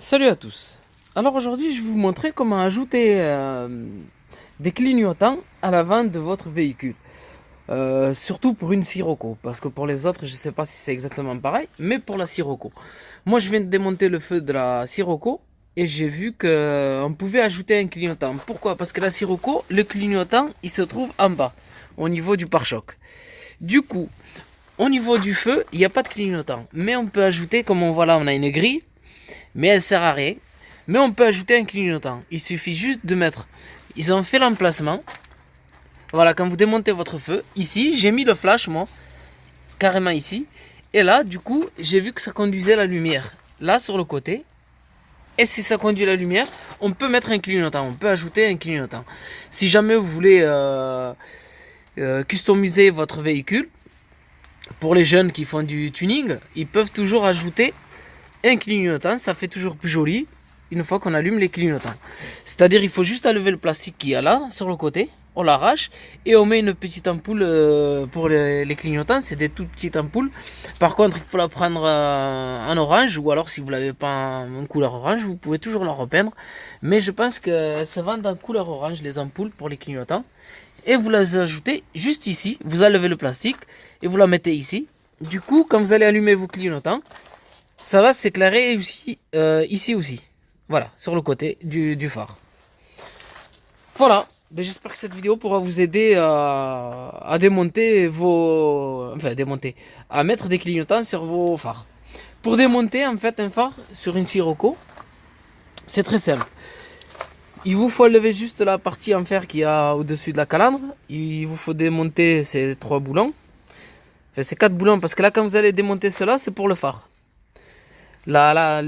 Salut à tous. Alors aujourd'hui, je vais vous montrer comment ajouter des clignotants à l'avant de votre véhicule. Surtout pour une Sirocco, parce que pour les autres, je ne sais pas si c'est exactement pareil, mais pour la Sirocco. Moi, je viens de démonter le feu de la Sirocco et j'ai vu qu'on pouvait ajouter un clignotant. Pourquoi? Parce que la Sirocco, le clignotant, il se trouve en bas, au niveau du pare-choc. Du coup, au niveau du feu, il n'y a pas de clignotant, mais on peut ajouter, comme on voit là, on a une grille mais elle sert à rien. Mais on peut ajouter un clignotant. Il suffit juste de mettre. Ils ont fait l'emplacement. Voilà, quand vous démontez votre feu, ici, j'ai mis le flash, moi, carrément ici. Et là, du coup, j'ai vu que ça conduisait la lumière. Là, sur le côté. Et si ça conduit la lumière, on peut mettre un clignotant. On peut ajouter un clignotant. Si jamais vous voulez customiser votre véhicule, pour les jeunes qui font du tuning, ils peuvent toujours ajouter un clignotant, ça fait toujours plus joli une fois qu'on allume les clignotants. C'est-à-dire il faut juste enlever le plastique qu'il y a là sur le côté, on l'arrache et on met une petite ampoule pour les clignotants, c'est des toutes petites ampoules. Par contre il faut la prendre en orange ou alors si vous l'avez pas en couleur orange, vous pouvez toujours la repeindre. Mais je pense que ça vend en couleur orange les ampoules pour les clignotants. Et vous les ajoutez juste ici, vous enlevez le plastique et vous la mettez ici. Du coup quand vous allez allumer vos clignotants, ça va s'éclairer aussi, ici aussi. Voilà, sur le côté du phare. Voilà, ben, j'espère que cette vidéo pourra vous aider à démonter vos... Enfin, démonter. À mettre des clignotants sur vos phares. Pour démonter, en fait, un phare sur une Sirocco, c'est très simple. Il vous faut enlever juste la partie en fer qu'il y a au-dessus de la calandre. Il vous faut démonter ces 3 boulons. Enfin, ces 4 boulons, parce que là, quand vous allez démonter cela, c'est pour le phare. La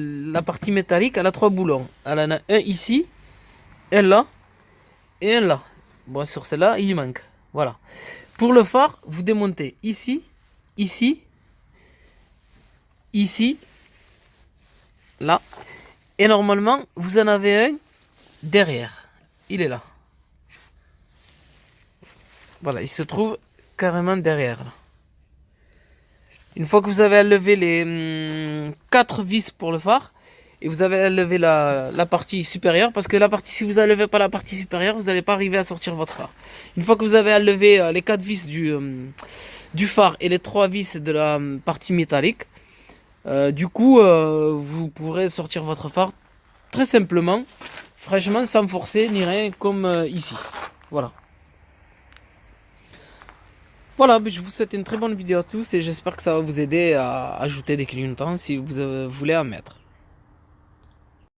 partie métallique, elle a 3 boulons. Elle en a un ici, un là et un là. Bon, sur celle-là, il manque. Voilà. Pour le phare, vous démontez ici, ici, ici, là. Et normalement, vous en avez un derrière. Il est là. Voilà, il se trouve carrément derrière. Là. Une fois que vous avez enlevé les 4 vis pour le phare, et vous avez enlevé la partie supérieure, parce que la partie, si vous n'enlevez pas la partie supérieure, vous n'allez pas arriver à sortir votre phare. Une fois que vous avez enlevé les 4 vis du phare et les 3 vis de la partie métallique, du coup, vous pourrez sortir votre phare très simplement, fraîchement, sans forcer ni rien, comme ici. Voilà. Voilà, je vous souhaite une très bonne vidéo à tous et j'espère que ça va vous aider à ajouter des clignotants si vous voulez en mettre.